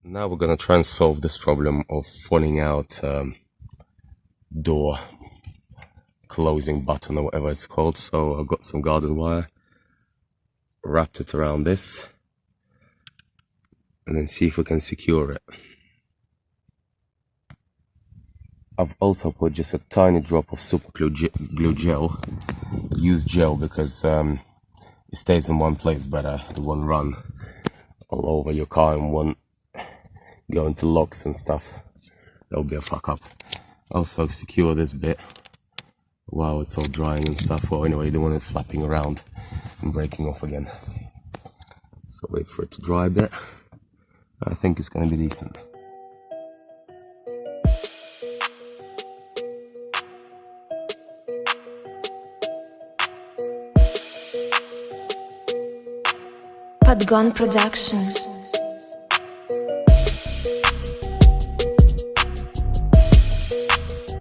Now we're gonna try and solve this problem of falling out door closing button or whatever it's called. So I've got some garden wire, wrapped it around this, and then see if we can secure it. I've also put just a tiny drop of super glue gel. Use gel because it stays in one place better. It won't run all over your car and won't go into locks and stuff. That'll be a fuck up. Also secure this bit while it's all drying and stuff. Well, anyway, you don't want it flapping around and breaking off again. So wait for it to dry a bit. I think it's gonna be decent. Подгон Productions.